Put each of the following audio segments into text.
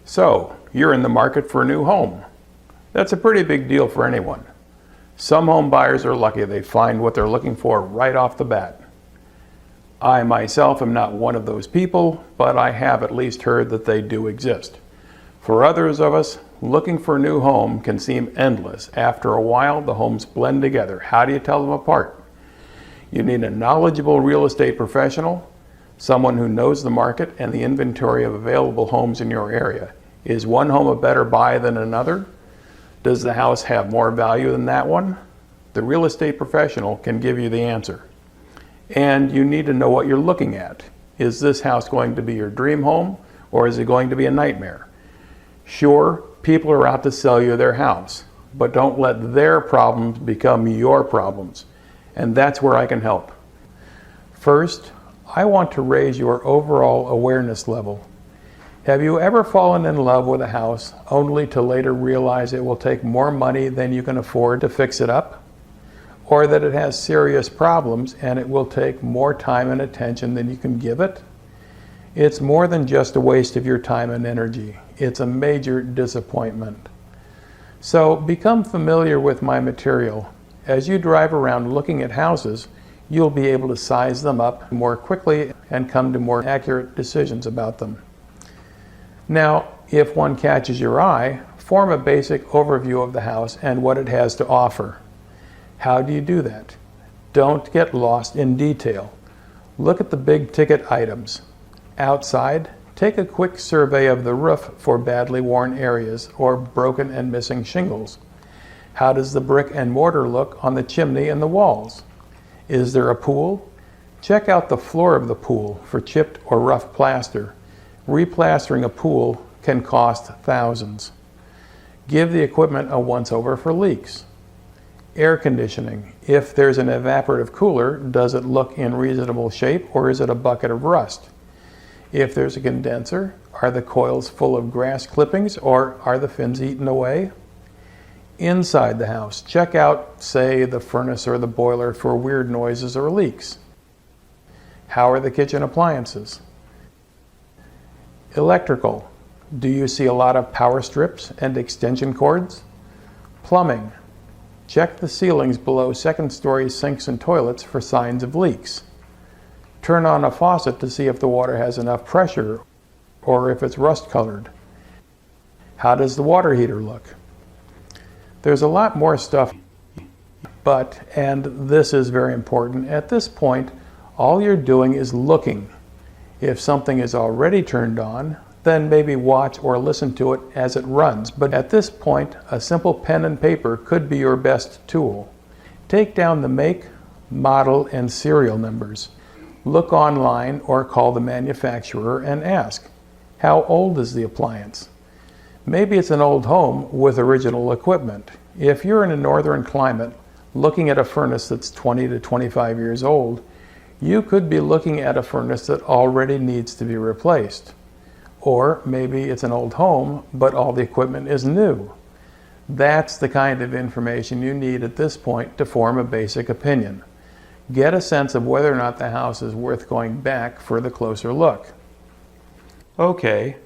So, you're in the market for a new home. That's a pretty big deal for anyone. Some home buyers are lucky they find what they're looking for right off the bat. I myself am not one of those people, but I have at least heard that they do exist. For others of us, looking for a new home can seem endless. After a while, the homes blend together. How do you tell them apart? You need a knowledgeable real estate professional, someone who knows the market and the inventory of available homes in your area. Is one home a better buy than another? Does the house have more value than that one? The real estate professional can give you the answer. And you need to know what you're looking at. Is this house going to be your dream home, or is it going to be a nightmare? Sure, people are out to sell you their house, but don't let their problems become your problems. And that's where I can help. First, I want to raise your overall awareness level. Have you ever fallen in love with a house only to later realize it will take more money than you can afford to fix it up? Or that it has serious problems and it will take more time and attention than you can give it? It's more than just a waste of your time and energy. It's a major disappointment. So become familiar with my material. As you drive around looking at houses, you'll be able to size them up more quickly and come to more accurate decisions about them. Now, if one catches your eye, form a basic overview of the house and what it has to offer. How do you do that? Don't get lost in detail. Look at the big ticket items. Outside, take a quick survey of the roof for badly worn areas or broken and missing shingles. How does the brick and mortar look on the chimney and the walls? Is there a pool? Check out the floor of the pool for chipped or rough plaster. Replastering a pool can cost thousands. Give the equipment a once-over for leaks. Air conditioning. If there's an evaporative cooler, does it look in reasonable shape or is it a bucket of rust? If there's a condenser, are the coils full of grass clippings or are the fins eaten away? Inside the house, check out, say, the furnace or the boiler for weird noises or leaks. How are the kitchen appliances? Electrical. Do you see a lot of power strips and extension cords? Plumbing. Check the ceilings below second-story sinks and toilets for signs of leaks. Turn on a faucet to see if the water has enough pressure or if it's rust-colored. How does the water heater look? There's a lot more stuff, but, and this is very important, at this point, all you're doing is looking. If something is already turned on, then maybe watch or listen to it as it runs. But at this point, a simple pen and paper could be your best tool. Take down the make, model, and serial numbers. Look online or call the manufacturer and ask, how old is the appliance? Maybe it's an old home with original equipment. If you're in a northern climate, looking at a furnace that's 20 to 25 years old, you could be looking at a furnace that already needs to be replaced. Or maybe it's an old home, but all the equipment is new. That's the kind of information you need at this point to form a basic opinion. Get a sense of whether or not the house is worth going back for the closer look. Okay,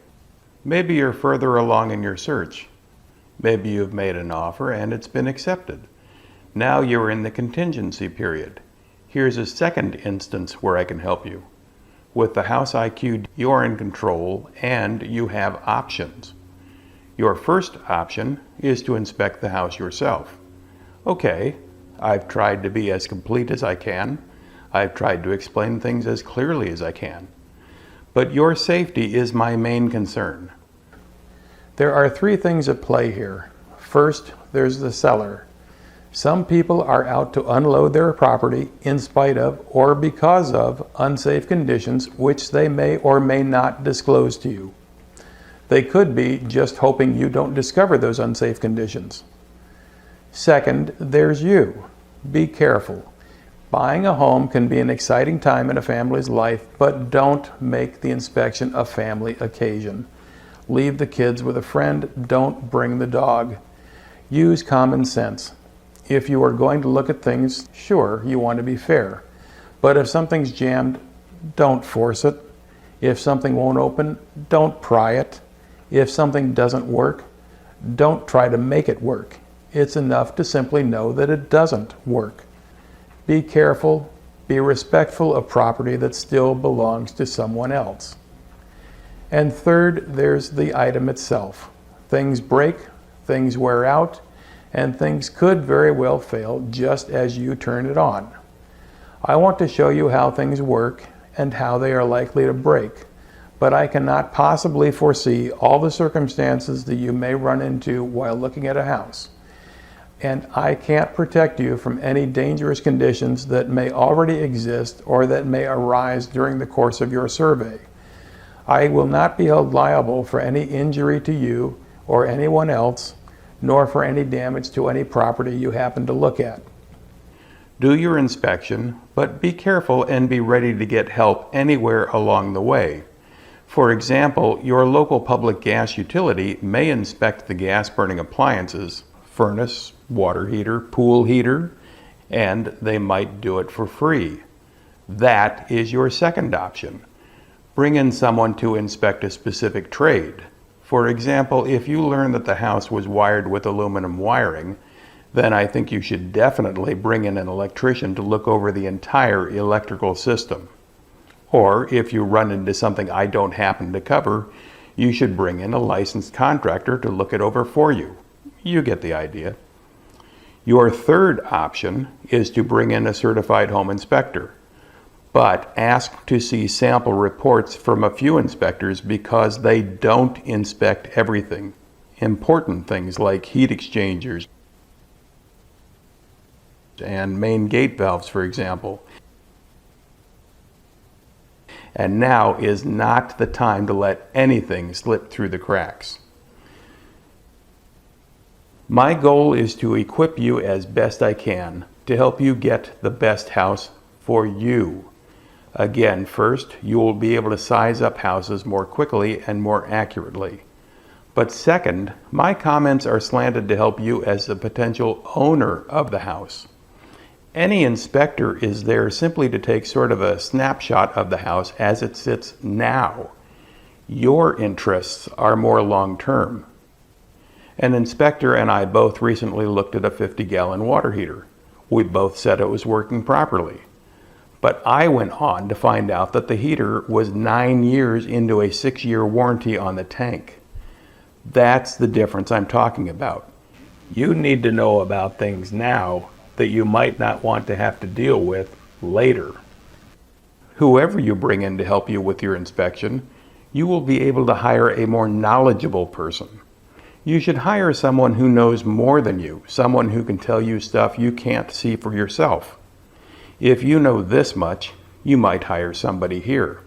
maybe you're further along in your search. Maybe you've made an offer and it's been accepted. Now you're in the contingency period. Here's a second instance where I can help you. With the House IQ, you're in control and you have options. Your first option is to inspect the house yourself. Okay, I've tried to be as complete as I can. I've tried to explain things as clearly as I can. But your safety is my main concern. There are three things at play here. First, there's the seller. Some people are out to unload their property in spite of or because of unsafe conditions which they may or may not disclose to you. They could be just hoping you don't discover those unsafe conditions. Second, there's you. Be careful. Buying a home can be an exciting time in a family's life, but don't make the inspection a family occasion. Leave the kids with a friend. Don't bring the dog. Use common sense. If you are going to look at things, sure, you want to be fair. But if something's jammed, don't force it. If something won't open, don't pry it. If something doesn't work, don't try to make it work. It's enough to simply know that it doesn't work. Be careful, be respectful of property that still belongs to someone else. And third, there's the item itself. Things break, things wear out, and things could very well fail just as you turn it on. I want to show you how things work and how they are likely to break, but I cannot possibly foresee all the circumstances that you may run into while looking at a house. And I can't protect you from any dangerous conditions that may already exist or that may arise during the course of your survey. I will not be held liable for any injury to you or anyone else, nor for any damage to any property you happen to look at. Do your inspection, but be careful and be ready to get help anywhere along the way. For example, your local public gas utility may inspect the gas-burning appliances, furnace, water heater, pool heater, and they might do it for free. That is your second option. Bring in someone to inspect a specific trade. For example, if you learn that the house was wired with aluminum wiring, then I think you should definitely bring in an electrician to look over the entire electrical system. Or if you run into something I don't happen to cover, you should bring in a licensed contractor to look it over for you. You get the idea. Your third option is to bring in a certified home inspector, but ask to see sample reports from a few inspectors because they don't inspect everything. Important things like heat exchangers and main gate valves, for example. And now is not the time to let anything slip through the cracks. My goal is to equip you as best I can to help you get the best house for you. Again, first, you will be able to size up houses more quickly and more accurately. But second, my comments are slanted to help you as the potential owner of the house. Any inspector is there simply to take sort of a snapshot of the house as it sits now. Your interests are more long-term. An inspector and I both recently looked at a 50-gallon water heater. We both said it was working properly. But I went on to find out that the heater was 9 years into a 6-year warranty on the tank. That's the difference I'm talking about. You need to know about things now that you might not want to have to deal with later. Whoever you bring in to help you with your inspection, you will be able to hire a more knowledgeable person. You should hire someone who knows more than you, someone who can tell you stuff you can't see for yourself. If you know this much, you might hire somebody here.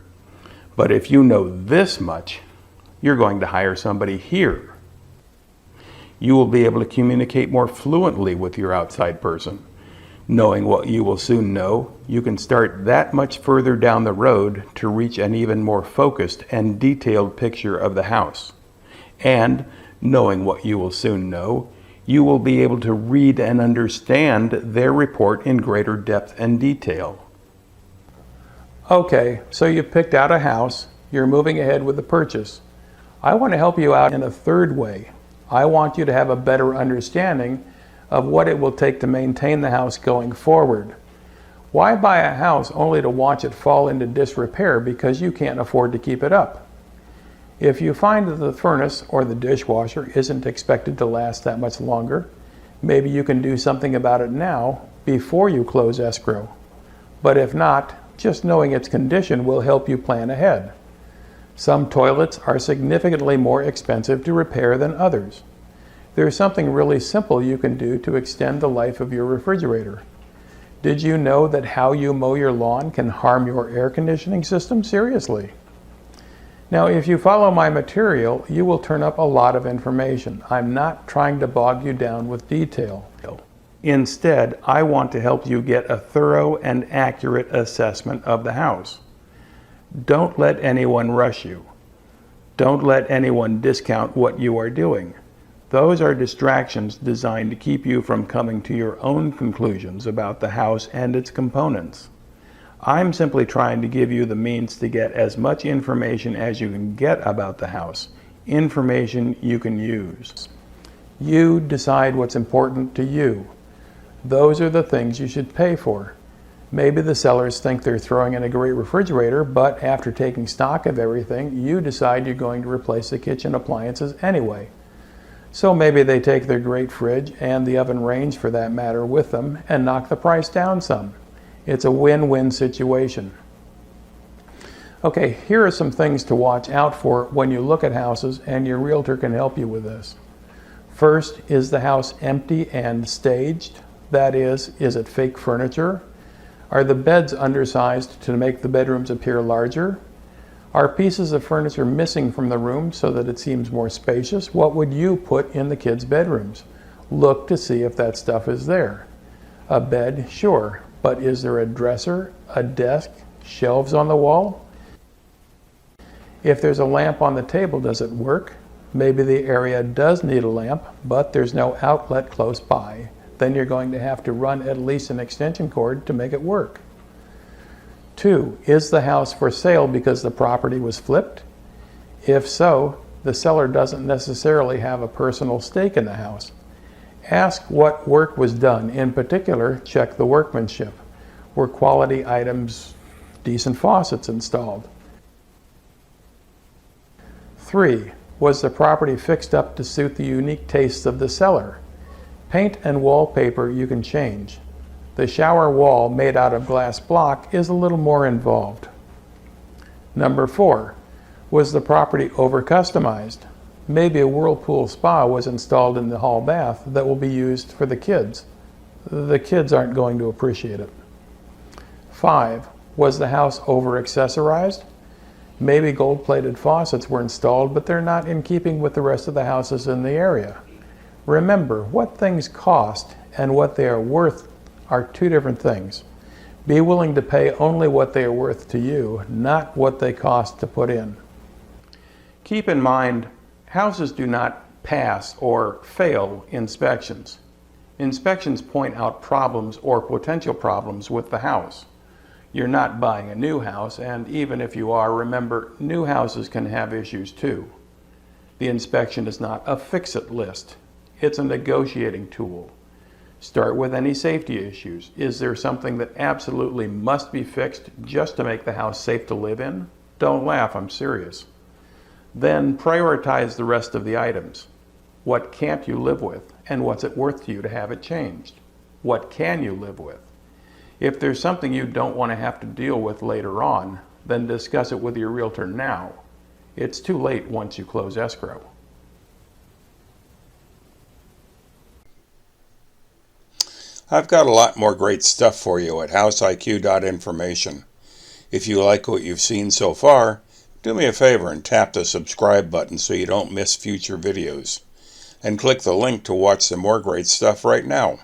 But if you know this much, you're going to hire somebody here. You will be able to communicate more fluently with your outside person. Knowing what you will soon know, you can start that much further down the road to reach an even more focused and detailed picture of the house. And knowing what you will soon know, you will be able to read and understand their report in greater depth and detail. Okay, so you picked out a house, you're moving ahead with the purchase. I want to help you out in a third way. I want you to have a better understanding of what it will take to maintain the house going forward. Why buy a house only to watch it fall into disrepair because you can't afford to keep it up? If you find that the furnace or the dishwasher isn't expected to last that much longer, maybe you can do something about it now before you close escrow. But if not, just knowing its condition will help you plan ahead. Some toilets are significantly more expensive to repair than others. There's something really simple you can do to extend the life of your refrigerator. Did you know that how you mow your lawn can harm your air conditioning system seriously? Now, if you follow my material, you will turn up a lot of information. I'm not trying to bog you down with detail. Instead, I want to help you get a thorough and accurate assessment of the house. Don't let anyone rush you. Don't let anyone discount what you are doing. Those are distractions designed to keep you from coming to your own conclusions about the house and its components. I'm simply trying to give you the means to get as much information as you can get about the house, information you can use. You decide what's important to you. Those are the things you should pay for. Maybe the sellers think they're throwing in a great refrigerator, but after taking stock of everything, you decide you're going to replace the kitchen appliances anyway. So maybe they take their great fridge and the oven range for that matter with them and knock the price down some. It's a win-win situation. Okay, here are some things to watch out for when you look at houses, and your realtor can help you with this. First, is the house empty and staged? That is it fake furniture? Are the beds undersized to make the bedrooms appear larger? Are pieces of furniture missing from the room so that it seems more spacious? What would you put in the kids' bedrooms? Look to see if that stuff is there. A bed, sure, but is there a dresser, a desk, shelves on the wall? If there's a lamp on the table, does it work? Maybe the area does need a lamp, but there's no outlet close by. Then you're going to have to run at least an extension cord to make it work. 2, is the house for sale because the property was flipped? If so, the seller doesn't necessarily have a personal stake in the house. Ask what work was done. In particular, check the workmanship. Were quality items, decent faucets installed? 3, was the property fixed up to suit the unique tastes of the seller? Paint and wallpaper you can change. The shower wall made out of glass block is a little more involved. Number 4, was the property over-customized? Maybe a whirlpool spa was installed in the hall bath that will be used for the kids. The kids aren't going to appreciate it. 5, was the house over-accessorized? Maybe gold-plated faucets were installed, but they're not in keeping with the rest of the houses in the area. Remember, what things cost and what they are worth are two different things. Be willing to pay only what they are worth to you, not what they cost to put in. Keep in mind, houses do not pass or fail inspections. Inspections point out problems or potential problems with the house. You're not buying a new house, and even if you are, remember, new houses can have issues too. The inspection is not a fix-it list. It's a negotiating tool. Start with any safety issues. Is there something that absolutely must be fixed just to make the house safe to live in? Don't laugh, I'm serious. Then prioritize the rest of the items. What can't you live with, and what's it worth to you to have it changed? What can you live with? If there's something you don't want to have to deal with later on, then discuss it with your realtor now. It's too late once you close escrow. I've got a lot more great stuff for you at houseiq.information. If you like what you've seen so far, do me a favor and tap the subscribe button so you don't miss future videos. And click the link to watch some more great stuff right now.